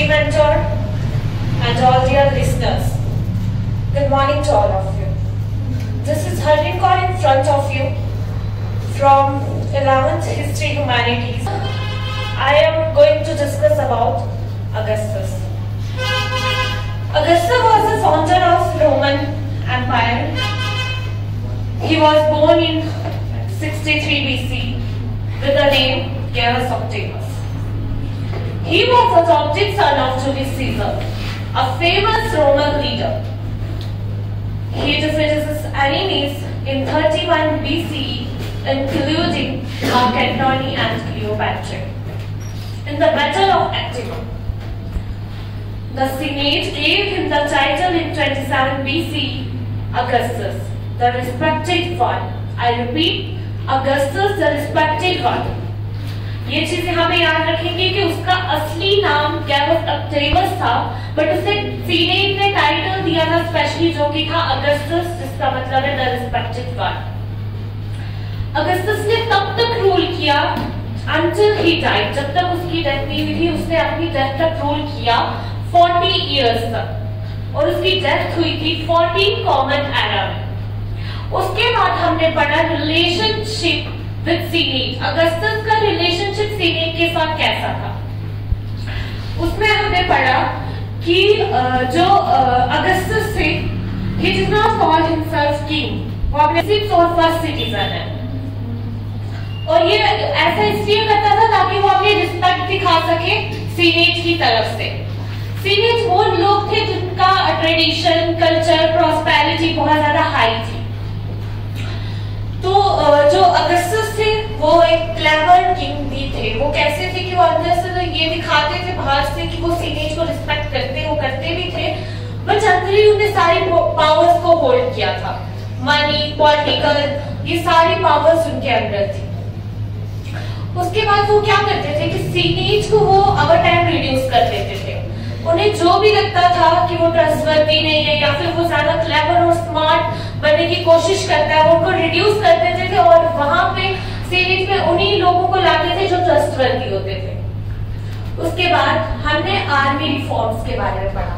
mentor, and all dear listeners. Good morning to all of you. This is Harleen Kaur in front of you from 11th History Humanities. I am going to discuss about Augustus. Augustus was the founder of Roman Empire. He was born in 63 BC with the name Gaius Octavius. He was adopted son of Julius Caesar, a famous Roman leader. He defeated his enemies in 31 BCE, including Mark Antony and Cleopatra, in the Battle of Actium. The Senate gave him the title in 27 BCE, Augustus, the respected one. I repeat, Augustus, the respected one. ये चीज यहाँ पे याद रखेंगे कि उसका असली नाम गैयस ऑक्टेवियस था, बट उसे सीनेट ने टाइटल दिया था स्पेशली, जो कि था अगस्टस, जिसका मतलब है द रिस्पेक्टेड वन। अगस्टस ने तब तक रूल किया until he died, जब तक उसकी डेथ नहीं हुई थी। उसने अपनी डेथ तक रूल किया 40 इयर्स तक, और उसकी डेथ हुई थी 14 कॉमन एरा में। उसके बाद हमने पढ़ा रिलेशनशिप विद सीनेट। अगस्टस का रिलेशनशिप सीनेट के साथ कैसा था, उसमें हमने पढ़ा कि जो अगस्टस थे, he did not call himself king, वो अपने सिर्फ और फर्स्ट सिटीजन है, और ये ऐसा इसलिए करता था ताकि वो अपनी रिस्पेक्ट दिखा सके सीनेट की तरफ से। सीनेट वो लोग थे जिनका ट्रेडिशन, कल्चर, प्रॉस्पेरिटी बहुत ज्यादा हाई थी। तो जो अगस्टस थे वो एक क्लेवर किंग भी थे। वो कैसे थे कि वो अंदर से तो ये दिखाते थे बाहर से कि वो सीनेट को रिस्पेक्ट करते, वो करते भी थे, बट अंदर ही उन्हें सारी पावर्स को होल्ड किया था। मनी, पॉलिटिकल, ये सारी पावर्स उनके अंदर थी। उसके बाद वो क्या करते थे कि सीनेट को वो ओवर टाइम रिड्यूस कर देते थे। उन्हें जो भी लगता था कि वो ट्रस्टवर्दी नहीं है या फिर वो ज्यादा क्लेवर और स्मार्ट बनने की कोशिश करता है, वो उनको रिड्यूस कर देते थे, और वहां पे सीनेट में उन्हीं लोगों को लाते थे जो ट्रस्टवर्दी होते थे। उसके बाद हमने आर्मी रिफॉर्म्स के बारे में पढ़ा।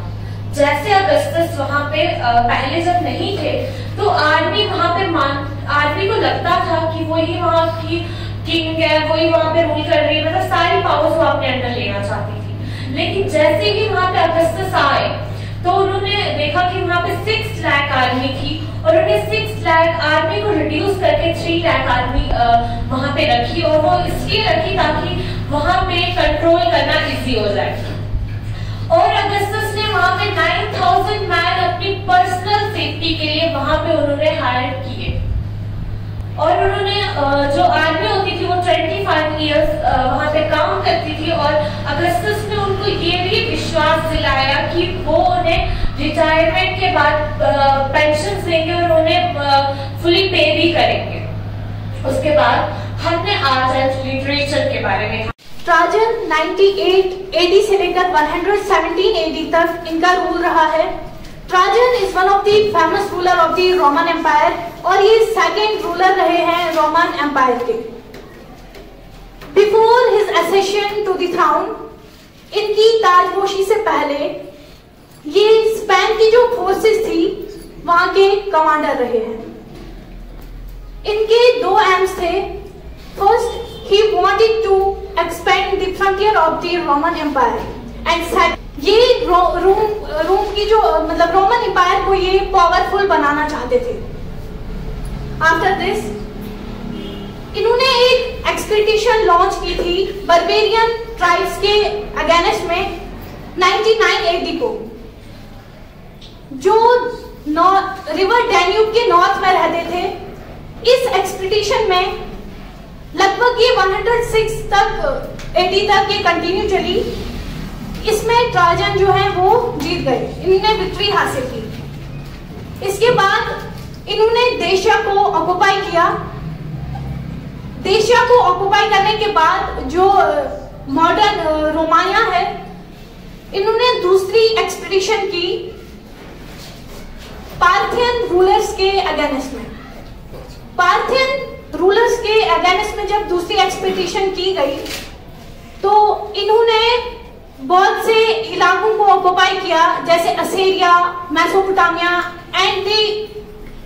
जैसे अगस्टस वहां पे पहले जब नहीं थे, तो आर्मी वहां पे आर्मी को लगता था कि वही वहां की किंग है, वही वहां पे रूल कर रही है, मतलब सारी पावर्स वो अपने अंडर लेना चाहती थी। लेकिन जैसे ही वहां पे अगस्टस आए, तो उन्होंने देखा कि वहां पे 6 लाख आर्मी थी, और उन्हें 6 लाख आर्मी को रिड्यूस करके 3 लाख आर्मी वहां पे रखी, और वो इसलिए रखी ताकि वहां पे कंट्रोल करना इजी हो जाए। और अगस्टस ने वहां पे 9000 मैन अपनी पर्सनल सेफ्टी के लिए वहां पे उन्होंने हायर किए, और उन्होंने जो आर्मी होती थी वो 25 इयर्स वहां पे काम करती थी, और अगस्टस ने उनको ये भी विश्वास दिलाया कि वो उन्हें रिटायरमेंट के बाद पेंशन देंगे और उन्हें फुली पे भी करेंगे। उसके बाद हमने आर्ट एंड लिटरेचर के बारे में। ट्राजन 98 AD से लेकर 117 AD तक इनका रूल रहा है। Trajan is one of the famous ruler of the Roman empire, और ये सेकेंड रूलर रहे हैं रोमन एम्पायर के। Before his accession to the throne, इनकी ताजपोशी से पहले ये स्पेन की जो फोर्सेस थी वहां के कमांडर रहे हैं। इनके 2 एम्स थे। First, he wanted to expand the frontier of the Roman Empire, and second, ये रोम की जो मतलब रोमन एम्पायर को ये पावरफुल बनाना चाहते थे। आफ्टर दिस इन्होंने एक एक्सपीडिशन लॉन्च की थी बर्बेरियन ट्राइब्स के अगेंस्ट में 99 AD को, जो रिवर डैन्यूब के नॉर्थ में रहते थे। इस एक्सपीडिशन में लगभग ये 106 तक AD तक ये कंटिन्यू चली। इसमें ट्राजन जो है वो जीत गए, इन्होंने विक्ट्री हासिल की। इसके बाद इन्होंने देशिया को ऑक्युपाई किया। देशिया को ऑक्युपाई करने के बाद जो मॉडर्न रोमानिया है, इन्होंने दूसरी एक्सपीडिशन की पार्थियन रूलर्स के अगेंस्ट में। पार्थियन रूलर्स के अगेंस्ट में जब दूसरी एक्सपीडिशन की गई, तो इन्होंने बहुत से इलाकों को ऑक्युपाई किया, जैसे Assyria, Mesopotamia and the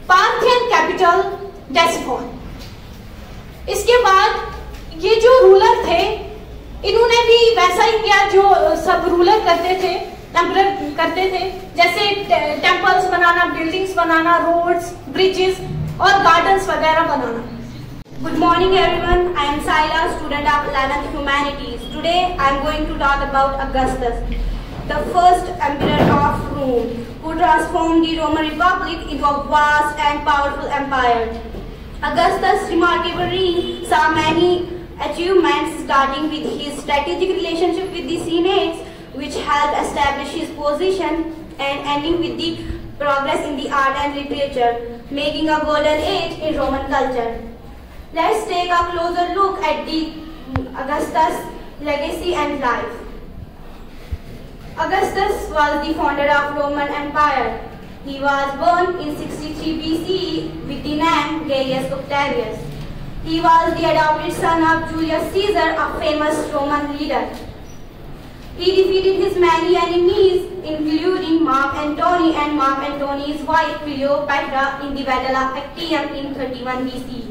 Parthian capital Ctesiphon. इसके बाद ये जो रूलर थे, इन्होंने भी वैसा ही किया जो सब रूलर करते थे, जैसे टेम्पल्स बनाना, बिल्डिंग्स बनाना, रोड्स, ब्रिजेस और गार्डन्स वगैरह बनाना। Good morning everyone, I am Saila, student of 11th Humanities. Today I am going to talk about Augustus, the first emperor of Rome, who transformed the Roman Republic into a vast and powerful empire. Augustus' remarkable reign saw many achievements, starting with his strategic relationship with the Senates, which helped establish his position, and ending with the progress in the art and literature, making a golden age in Roman culture. Let's take a closer look at the Augustus' legacy and life. Augustus was the founder of Roman Empire. He was born in 63 BCE with the name Gaius Octavius. He was the adopted son of Julius Caesar, a famous Roman leader. He defeated his many enemies, including Mark Antony and Mark Antony's wife Cleopatra, in the Battle of Actium in 31 BCE.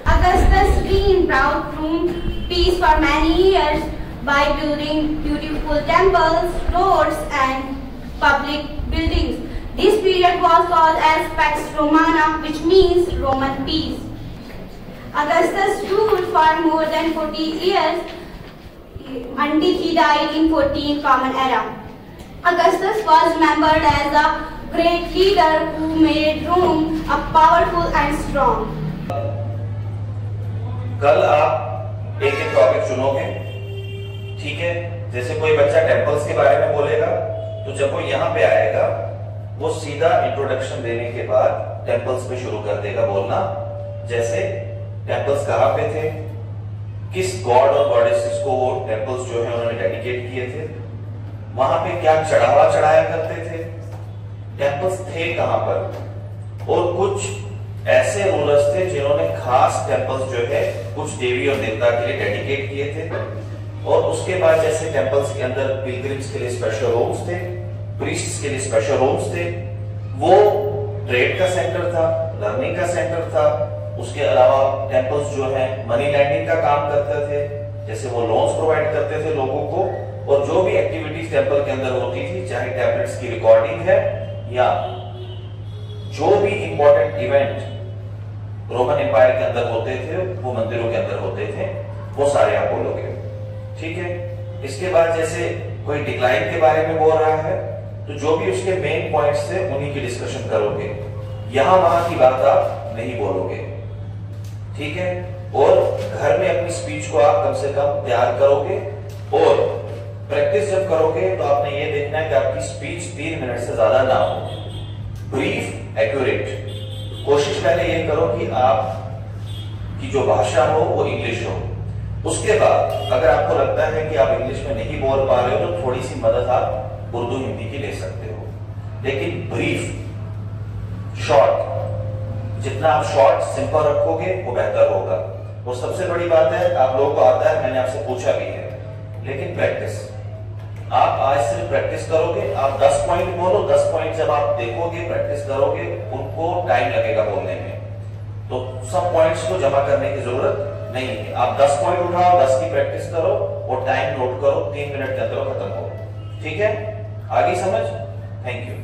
Augustus reigned brought Rome peace for many years by building beautiful temples, roads, and public buildings. This period was called as Pax Romana, which means Roman peace. Augustus ruled for more than 40 years until he died in 14 Common Era. Augustus was remembered as a great leader who made Rome a powerful and strong. कल आप एक एक topic चुनोगे, ठीक है। जैसे कोई बच्चा temples के बारे में बोलेगा, तो जब वो यहाँ पे आएगा, वो सीधा इंट्रोडक्शन देने के बाद टेम्पल्स पे शुरू कर देगा बोलना। जैसे टेम्पल्स कहाँ पे थे, किस गॉड और गॉडेसेस को वो टेम्पल्स जो है उन्होंने डेडिकेट किए थे, वहां पे क्या चढ़ावा चढ़ाया करते थे, टेम्पल्स थे कहां पर, और कुछ ऐसे रूलर्स थे जिन्होंने खास टेम्पल्स जो है कुछ देवी और देवता के लिए डेडिकेट किए थे। और उसके बाद जैसे टेम्पल्स के अंदर पिलग्रिम्स के लिए स्पेशल रूम्स थे, प्रीस्ट्स के लिए स्पेशल रूम्स थे, वो ट्रेड का सेंटर था, लर्निंग का सेंटर था। उसके अलावा टेम्पल्स जो है मनी लैंडिंग का काम करते थे, जैसे वो लोन्स प्रोवाइड करते थे लोगों को। और जो भी एक्टिविटीज टेम्पल के अंदर होती थी, चाहे टैबलेट्स की रिकॉर्डिंग है या जो भी इंपॉर्टेंट इवेंट रोमन एम्पायर के अंदर होते थे, वो मंदिरों के अंदर होते थे, वो सारे आप बोलोगे, ठीक है। इसके बाद जैसे कोई डिक्लाइन के बारे में बोल रहा है, तो जो भी उसके मेन पॉइंट्स थे उन्हीं की डिस्कशन करोगे, यहां वहां की बात आप नहीं बोलोगे, ठीक है। और घर में अपनी स्पीच को आप कम से कम तैयार करोगे, और प्रैक्टिस जब करोगे तो आपने ये देखना है कि आपकी स्पीच 3 मिनट से ज्यादा ना हो, ब्रीफ, एक्यूरेट। कोशिश पहले ये करो कि आप की जो भाषा हो वो इंग्लिश हो। उसके बाद अगर आपको लगता है कि आप इंग्लिश में नहीं बोल पा रहे हो, तो थोड़ी सी मदद आप उर्दू हिंदी की ले सकते हो, लेकिन ब्रीफ, शॉर्ट, जितना आप शॉर्ट सिंपल रखोगे वो बेहतर होगा। और सबसे बड़ी बात है, आप लोगों को आता है, मैंने आपसे पूछा भी है, लेकिन प्रैक्टिस। आप आज सिर्फ प्रैक्टिस करोगे, आप 10 पॉइंट बोलो, 10 पॉइंट जब आप देखोगे, प्रैक्टिस करोगे, उनको टाइम लगेगा बोलने में, तो सब पॉइंट्स को जमा करने की जरूरत नहीं है। आप 10 पॉइंट उठाओ, 10 की प्रैक्टिस करो और टाइम नोट करो, 3 मिनट के अंदर खत्म हो, ठीक है। आगे समझ? Thank you.